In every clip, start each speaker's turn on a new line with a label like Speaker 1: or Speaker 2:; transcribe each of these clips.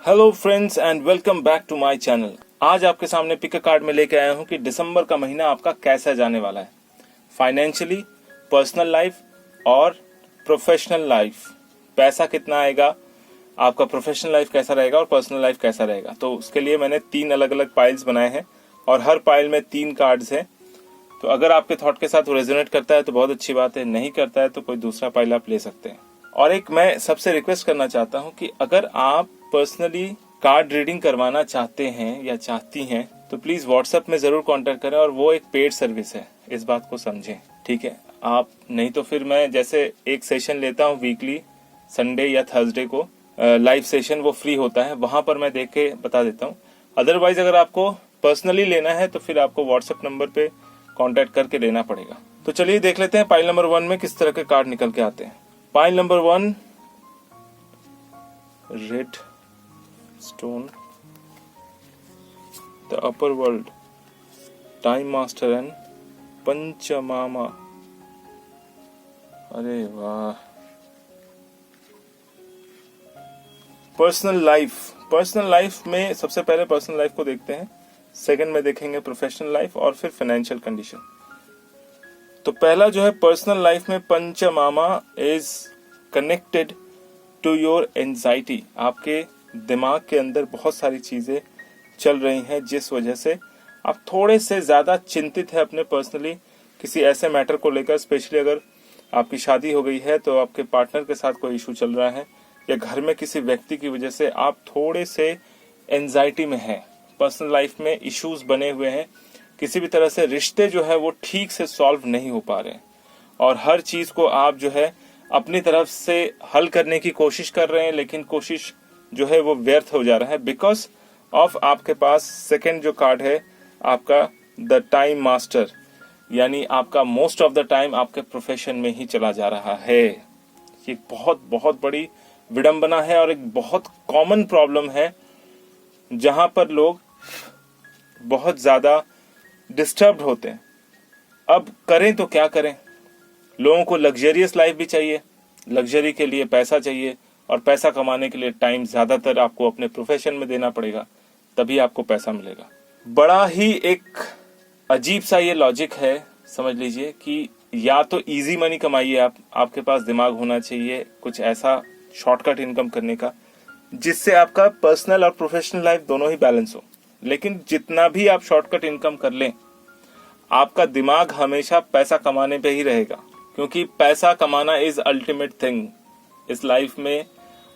Speaker 1: Hello friends and welcome back to my channel. आज आपके सामने पिक कार्ड में लेके आया हूं कि दिसंबर का महीना आपका कैसा जाने वाला है, फाइनेंशियली, पर्सनल लाइफ और प्रोफेशनल लाइफ। पैसा कितना आएगा, आपका प्रोफेशनल लाइफ कैसा रहेगा और पर्सनल लाइफ कैसा रहेगा। तो उसके लिए मैंने 3 अलग अलग पाइल्स बनाए हैं और हर पाइल में 3 कार्ड्स हैं। तो अगर आपके थॉट के साथ वो रेजोनेट करता है तो बहुत अच्छी बात है, नहीं करता है तो कोई दूसरा पाइल आप ले सकते हैं। और एक मैं सबसे रिक्वेस्ट करना चाहता हूं कि अगर आप पर्सनली कार्ड रीडिंग करवाना चाहते हैं या चाहती हैं तो प्लीज व्हाट्सएप में जरूर कांटेक्ट करें, और वो एक पेड सर्विस है, इस बात को समझें, ठीक है। आप नहीं तो फिर मैं जैसे एक सेशन लेता हूँ वीकली, संडे या थर्सडे को लाइव सेशन वो फ्री होता है, वहां पर मैं देख के बता देता हूँ। अदरवाइज अगर आपको पर्सनली लेना है तो फिर आपको व्हाट्सएप नंबर पे कांटेक्ट करके लेना पड़ेगा। तो चलिए देख लेते हैं पाइल नंबर 1 में किस तरह के कार्ड निकल के आते हैं। Pile number 1, red stone, the upper world, time master and Pachamama. अरे वाह। पर्सनल लाइफ में सबसे पहले पर्सनल लाइफ को देखते हैं, सेकंड में देखेंगे प्रोफेशनल लाइफ और फिर फाइनेंशियल कंडीशन। तो पहला जो है पर्सनल लाइफ में Pachamama is connected to your anxiety. आपके दिमाग के अंदर बहुत सारी चीजें चल रही हैं जिस वजह से आप थोड़े से ज्यादा चिंतित है अपने पर्सनली किसी ऐसे मैटर को लेकर। स्पेशली अगर आपकी शादी हो गई है तो आपके पार्टनर के साथ कोई इशू चल रहा है या घर में किसी व्यक्ति की वजह से आप थोड़े से एंजाइटी में हैं। पर्सनल लाइफ में इश्यूज बने हुए हैं, किसी भी तरह से रिश्ते जो है वो ठीक से सॉल्व नहीं हो पा रहे और हर चीज को आप जो है अपनी तरफ से हल करने की कोशिश कर रहे हैं, लेकिन कोशिश जो है वो व्यर्थ हो जा रहा है बिकॉज ऑफ आपके पास सेकंड जो कार्ड है आपका द टाइम मास्टर, यानी आपका मोस्ट ऑफ द टाइम आपके प्रोफेशन में ही चला जा रहा है। ये बहुत बहुत बड़ी विडंबना है और एक बहुत कॉमन प्रॉब्लम है जहां पर लोग बहुत ज्यादा डिस्टर्ब्ड होते हैं। अब करें तो क्या करें, लोगों को लग्जरियस लाइफ भी चाहिए, लग्जरी के लिए पैसा चाहिए और पैसा कमाने के लिए टाइम ज्यादातर आपको अपने प्रोफेशन में देना पड़ेगा, तभी आपको पैसा मिलेगा। बड़ा ही एक अजीब सा ये लॉजिक है, समझ लीजिए कि या तो इजी मनी कमाइए आप, आपके पास दिमाग होना चाहिए कुछ ऐसा शॉर्टकट इनकम करने का जिससे आपका पर्सनल और प्रोफेशनल लाइफ दोनों ही बैलेंस हो। लेकिन जितना भी आप शॉर्टकट इनकम कर लें, आपका दिमाग हमेशा पैसा कमाने पे ही रहेगा, क्योंकि पैसा कमाना इज अल्टीमेट थिंग इस लाइफ में।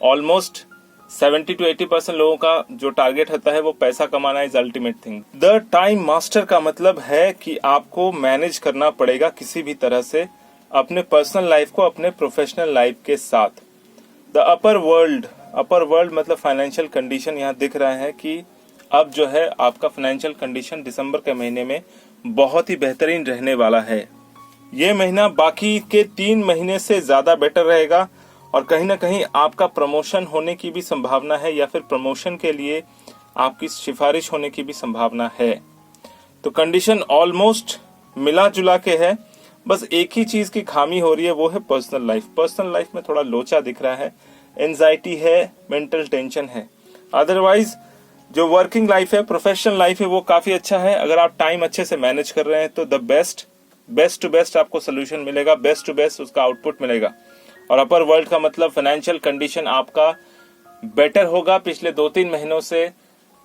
Speaker 1: ऑलमोस्ट 70 to 80% लोगों का जो टारगेट होता है वो पैसा कमाना is ultimate thing. The time master का मतलब है कि आपको मैनेज करना पड़ेगा किसी भी तरह से अपने पर्सनल लाइफ को अपने प्रोफेशनल लाइफ के साथ। द अपर वर्ल्ड मतलब फाइनेंशियल कंडीशन यहाँ दिख रहा है कि अब जो है आपका फाइनेंशियल कंडीशन दिसंबर के महीने में बहुत ही बेहतरीन रहने वाला है। ये महीना बाकी के 3 महीने से ज्यादा बेटर रहेगा और कहीं ना कहीं आपका प्रमोशन होने की भी संभावना है या फिर प्रमोशन के लिए आपकी सिफारिश होने की भी संभावना है। तो कंडीशन ऑलमोस्ट मिला जुला के है, बस एक ही चीज की खामी हो रही है, वो है पर्सनल लाइफ। पर्सनल लाइफ में थोड़ा लोचा दिख रहा है, एंजाइटी है, मेंटल टेंशन है। अदरवाइज जो वर्किंग लाइफ है, प्रोफेशनल लाइफ है, वो काफी अच्छा है। अगर आप टाइम अच्छे से मैनेज कर रहे हैं तो द बेस्ट टू बेस्ट आपको सोल्यूशन मिलेगा, बेस्ट टू बेस्ट उसका आउटपुट मिलेगा। और अपर वर्ल्ड का मतलब फाइनेंशियल कंडीशन आपका बेटर होगा पिछले 2-3 महीनों से।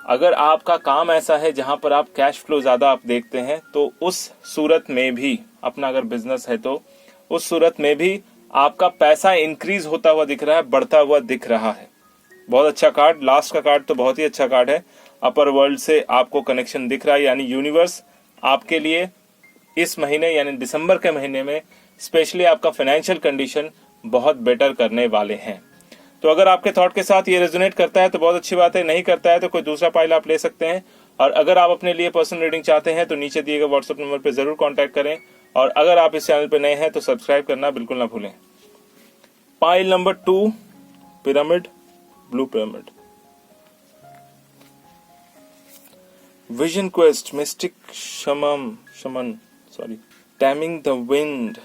Speaker 1: अगर आपका काम ऐसा है जहां पर आप कैश फ्लो ज्यादा आप देखते हैं तो उस सूरत में भी, अपना अगर बिजनेस है तो उस सूरत में भी आपका पैसा इंक्रीज होता हुआ दिख रहा है, बढ़ता हुआ दिख रहा है। बहुत अच्छा कार्ड, लास्ट का कार्ड तो बहुत ही अच्छा कार्ड है। अपर वर्ल्ड से आपको कनेक्शन दिख रहा है, यानी यूनिवर्स आपके लिए इस महीने यानी दिसंबर के महीने में स्पेशली आपका फाइनेंशियल कंडीशन बहुत बेटर करने वाले हैं। तो अगर आपके थॉट के साथ ये रेजोनेट करता है तो बहुत अच्छी बात है, नहीं करता है तो कोई दूसरा पाइल आप ले सकते हैं। और अगर आप अपने लिए पर्सनल रीडिंग चाहते हैं तो नीचे दिए गए व्हाट्सएप नंबर पर जरूर कांटेक्ट करें, और अगर आप इस चैनल पर नए हैं तो सब्सक्राइब करना बिल्कुल ना भूलें। Pile number 2, pyramid, blue pyramid, vision quest, mystic shaman, taming the wind.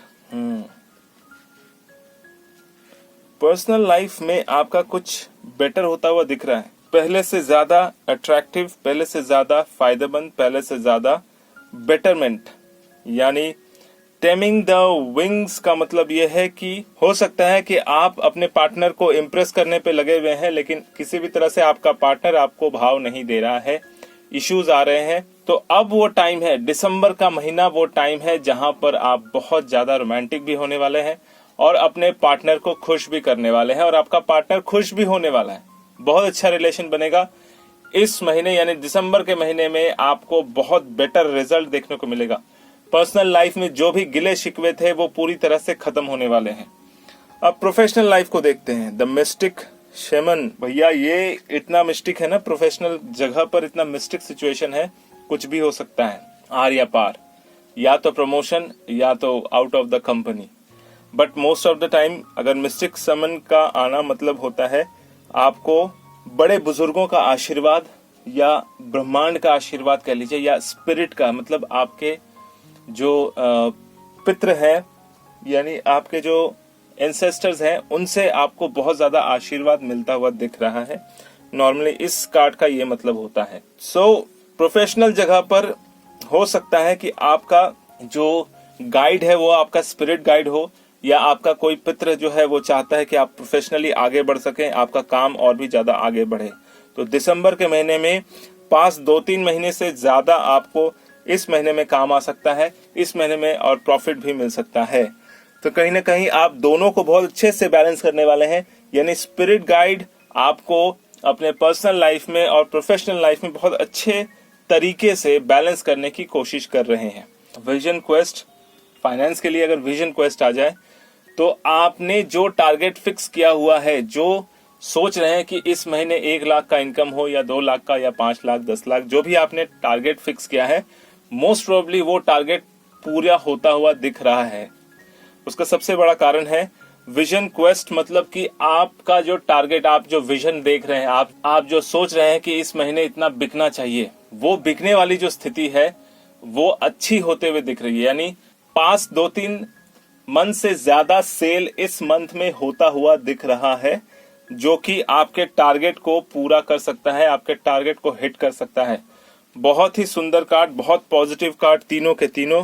Speaker 1: Personal life में आपका कुछ बेटर होता हुआ दिख रहा है। पहले से ज्यादा अट्रैक्टिव, पहले से ज्यादा फायदेमंद, पहले से ज्यादा बेटरमेंट। यानी टेमिंग द विंग्स का मतलब यह है कि हो सकता है कि आप अपने पार्टनर को इम्प्रेस करने पे लगे हुए हैं, लेकिन किसी भी तरह से आपका पार्टनर आपको भाव नहीं दे रहा है, इश्यूज आ रहे हैं। तो अब वो टाइम है, दिसंबर का महीना वो टाइम है जहां पर आप बहुत ज्यादा रोमांटिक भी होने वाले हैं और अपने पार्टनर को खुश भी करने वाले हैं, और आपका पार्टनर खुश भी होने वाला है। बहुत अच्छा रिलेशन बनेगा इस महीने, यानी दिसंबर के महीने में आपको बहुत बेटर रिजल्ट देखने को मिलेगा। पर्सनल लाइफ में जो भी गिले शिकवे थे वो पूरी तरह से खत्म होने वाले हैं। अब प्रोफेशनल लाइफ को देखते हैं। द मिस्टिक शेमन, भैया ये इतना मिस्टिक है ना, प्रोफेशनल जगह पर इतना मिस्टिक सिचुएशन है, कुछ भी हो सकता है, आर या पार, या तो प्रमोशन या तो out of the company. But most of the time अगर मिस्टिक समन का आना मतलब होता है आपको बड़े बुजुर्गों का आशीर्वाद, या ब्रह्मांड का आशीर्वाद कह लीजिए, या स्पिरिट का, मतलब आपके जो पितृ हैं, यानी आपके जो एंसेस्टर्स हैं, उनसे आपको बहुत ज्यादा आशीर्वाद मिलता हुआ दिख रहा है। नॉर्मली इस कार्ड का ये मतलब होता है। सो प्रोफेशनल जगह पर हो सकता है कि आपका जो गाइड है वो आपका स्पिरिट गाइड हो, या आपका कोई पितृ जो है वो चाहता है कि आप प्रोफेशनली आगे बढ़ सकें, आपका काम और भी ज्यादा आगे बढ़े। तो दिसंबर के महीने में पास 2-3 महीने से ज्यादा आपको इस महीने में काम आ सकता है, इस महीने में और प्रॉफिट भी मिल सकता है। तो कहीं ना कहीं आप दोनों को बहुत अच्छे से बैलेंस करने वाले हैं, यानी स्पिरिट गाइड आपको अपने पर्सनल लाइफ में और प्रोफेशनल लाइफ में बहुत अच्छे तरीके से बैलेंस करने की कोशिश कर रहे हैं। विजन क्वेस्ट, फाइनेंस के लिए अगर विजन क्वेस्ट आ जाए तो आपने जो टारगेट फिक्स किया हुआ है, जो सोच रहे हैं कि इस महीने 1 लाख का इनकम हो, या 2 लाख का, या 5 लाख, 10 लाख, जो भी आपने टारगेट फिक्स किया है, मोस्ट प्रोबेबली वो टारगेट पूरा होता हुआ दिख रहा है। उसका सबसे बड़ा कारण है विजन क्वेस्ट, मतलब कि आपका जो टारगेट, आप जो विजन देख रहे हैं, आप जो सोच रहे हैं कि इस महीने इतना बिकना चाहिए, वो बिकने वाली जो स्थिति है वो अच्छी होते हुए दिख रही है। यानी पास 2-3 मंथ से ज्यादा सेल इस मंथ में होता हुआ दिख रहा है, जो कि आपके टारगेट को पूरा कर सकता है, आपके टारगेट को हिट कर सकता है। बहुत ही सुंदर कार्ड, बहुत पॉजिटिव कार्ड, तीनों के तीनों।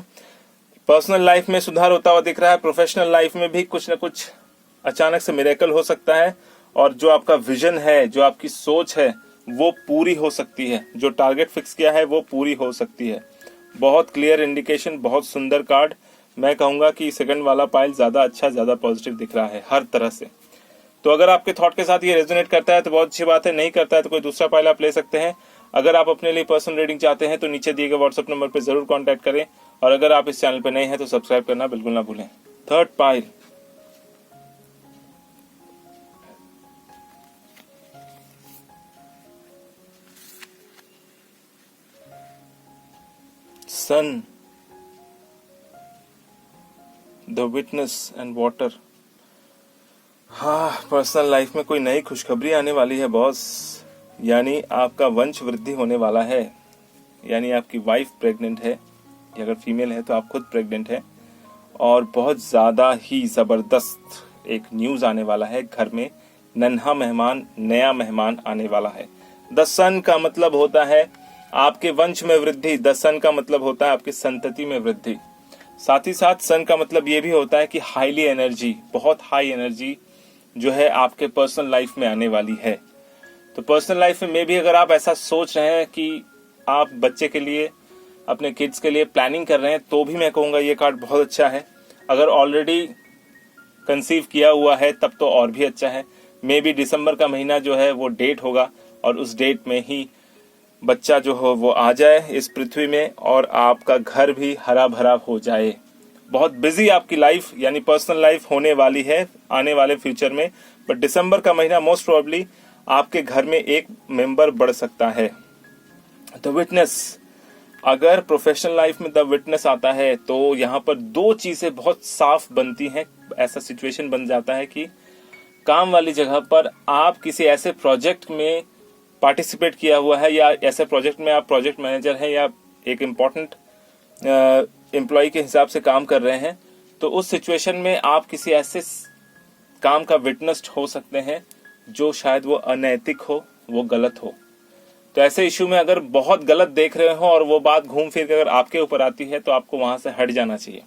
Speaker 1: पर्सनल लाइफ में सुधार होता हुआ दिख रहा है, प्रोफेशनल लाइफ में भी कुछ न कुछ अचानक से मिरेकल हो सकता है, और जो आपका विजन है, जो आपकी सोच है, वो पूरी हो सकती है, जो टारगेट फिक्स किया है वो पूरी हो सकती है। बहुत क्लियर इंडिकेशन, बहुत सुंदर कार्ड। मैं कहूंगा कि सेकंड वाला पाइल ज्यादा अच्छा, ज्यादा पॉजिटिव दिख रहा है हर तरह से। तो अगर आपके थॉट के साथ ये रेजोनेट करता है तो बहुत अच्छी बात है, नहीं करता है तो कोई दूसरा पाइल आप ले सकते हैं। अगर आप अपने लिए पर्सनल रीडिंग चाहते हैं तो नीचे दिए गए व्हाट्सएप नंबर पर जरूर कांटेक्ट करें, और अगर आप इस चैनल पर नए हैं तो सब्सक्राइब करना बिल्कुल ना भूलें। Third pile, sun, the witness and water. हाँ, पर्सनल लाइफ में कोई नई खुशखबरी आने वाली है बॉस। यानी आपका वंश वृद्धि होने वाला है, यानी आपकी वाइफ प्रेग्नेंट है, या अगर फीमेल है तो आप खुद प्रेग्नेंट है, और बहुत ज्यादा ही जबरदस्त एक न्यूज आने वाला है। घर में नन्हा मेहमान, नया मेहमान आने वाला है। द सन का मतलब होता है आपके वंश में वृद्धि, द सन का मतलब होता है आपकी संतति में वृद्धि। साथ ही साथ सन का मतलब ये भी होता है कि हाईली एनर्जी, बहुत हाई एनर्जी जो है आपके पर्सनल लाइफ में आने वाली है। तो पर्सनल लाइफ में भी अगर आप ऐसा सोच रहे हैं कि आप बच्चे के लिए, अपने किड्स के लिए प्लानिंग कर रहे हैं, तो भी मैं कहूँगा ये कार्ड बहुत अच्छा है। अगर ऑलरेडी कंसीव किया हुआ है तब तो और भी अच्छा है। मे बी दिसंबर का महीना जो है वो डेट होगा, और उस डेट में ही बच्चा जो हो वो आ जाए इस पृथ्वी में, और आपका घर भी हरा भरा हो जाए। बहुत बिजी आपकी लाइफ यानी पर्सनल लाइफ होने वाली है आने वाले फ्यूचर में, बट दिसंबर का महीना मोस्ट प्रोबेबली आपके घर में एक मेंबर बढ़ सकता है। द विटनेस, अगर प्रोफेशनल लाइफ में द विटनेस आता है तो यहाँ पर 2 चीजें बहुत साफ बनती हैं। ऐसा सिचुएशन बन जाता है कि काम वाली जगह पर आप किसी ऐसे प्रोजेक्ट में पार्टिसिपेट किया हुआ है, या ऐसे प्रोजेक्ट में आप प्रोजेक्ट मैनेजर हैं, या एक इम्पोर्टेंट एम्प्लॉय के हिसाब से काम कर रहे हैं, तो उस सिचुएशन में आप किसी ऐसे काम का विटनेस हो सकते हैं जो शायद वो अनैतिक हो, वो गलत हो। तो ऐसे इशू में अगर बहुत गलत देख रहे हो और वो बात घूम फिर के अगर आपके ऊपर आती है तो आपको वहां से हट जाना चाहिए।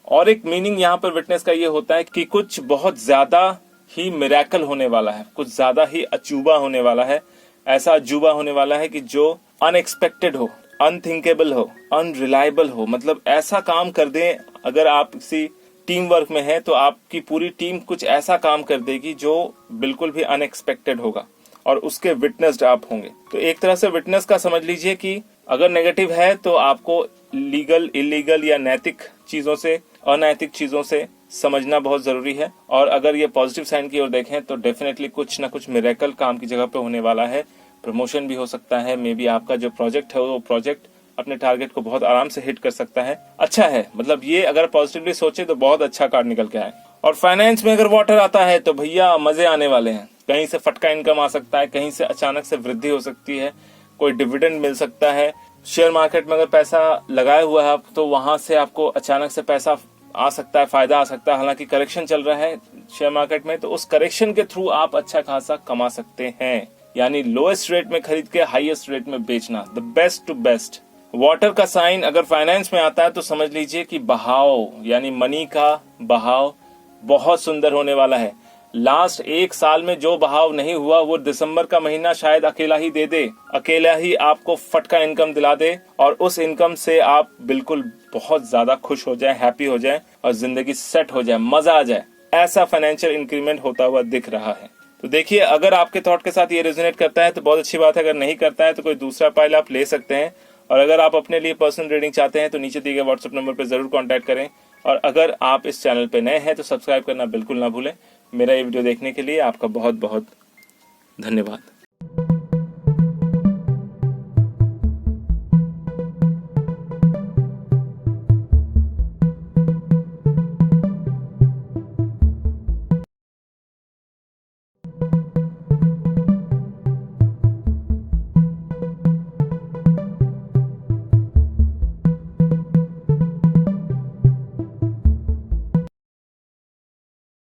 Speaker 1: और एक मीनिंग यहाँ पर विटनेस का ये होता है कि कुछ बहुत ज्यादा ही मिरेकल होने वाला है, कुछ ज्यादा ही अचूबा होने वाला है। ऐसा अजूबा होने वाला है कि जो अनएक्सपेक्टेड हो, अनथिंकेबल हो, अनरिलायबल हो। मतलब ऐसा काम कर दे, अगर आप किसी टीम वर्क में है तो आपकी पूरी टीम कुछ ऐसा काम कर देगी जो बिल्कुल भी अनएक्सपेक्टेड होगा और उसके विटनेस्ड आप होंगे। तो एक तरह से विटनेस का समझ लीजिए कि अगर नेगेटिव है तो आपको लीगल, इलीगल या नैतिक चीजों से, अनैतिक चीजों से समझना बहुत जरूरी है। और अगर ये पॉजिटिव साइन की ओर देखें तो डेफिनेटली कुछ ना कुछ मिरेकल काम की जगह पे होने वाला है। प्रमोशन भी हो सकता है, मे बी आपका जो प्रोजेक्ट है वो प्रोजेक्ट अपने टारगेट को बहुत आराम से हिट कर सकता है। अच्छा है, मतलब ये अगर पॉजिटिवली सोचे तो बहुत अच्छा कार्ड निकल के आए। और फाइनेंस में अगर वाटर आता है तो भैया मजे आने वाले हैं। कहीं से फटका इनकम आ सकता है, कहीं से अचानक से वृद्धि हो सकती है, कोई डिविडेंड मिल सकता है। शेयर मार्केट में अगर पैसा लगाया हुआ है आप तो वहां से आपको अचानक से पैसा आ सकता है, फायदा आ सकता है। हालांकि करेक्शन चल रहा है शेयर मार्केट में, तो उस करेक्शन के थ्रू आप अच्छा खासा कमा सकते हैं। यानी लोएस्ट रेट में खरीद के हाईएस्ट रेट में बेचना, the best to best. Water का साइन अगर फाइनेंस में आता है तो समझ लीजिए कि बहाव, यानी मनी का बहाव बहुत सुंदर होने वाला है। लास्ट एक साल में जो बहाव नहीं हुआ वो दिसंबर का महीना शायद अकेला ही दे दे, अकेला ही आपको फटका इनकम दिला दे और उस इनकम से आप बिल्कुल बहुत ज्यादा खुश हो जाए, हैप्पी हो जाए और जिंदगी सेट हो जाए, मजा आ जाए। ऐसा फाइनेंशियल इंक्रीमेंट होता हुआ दिख रहा है। तो देखिए, अगर आपके थॉट के साथ ये रेजोनेट करता है तो बहुत अच्छी बात है, अगर नहीं करता है तो कोई दूसरा पाइल आप ले सकते हैं। और अगर आप अपने लिए पर्सनल रीडिंग चाहते हैं तो नीचे दिए गए व्हाट्सएप नंबर पर जरूर कॉन्टैक्ट करें। और अगर आप इस चैनल पे नए हैं तो सब्सक्राइब करना बिल्कुल ना भूलें। मेरा ये वीडियो देखने के लिए आपका बहुत बहुत धन्यवाद।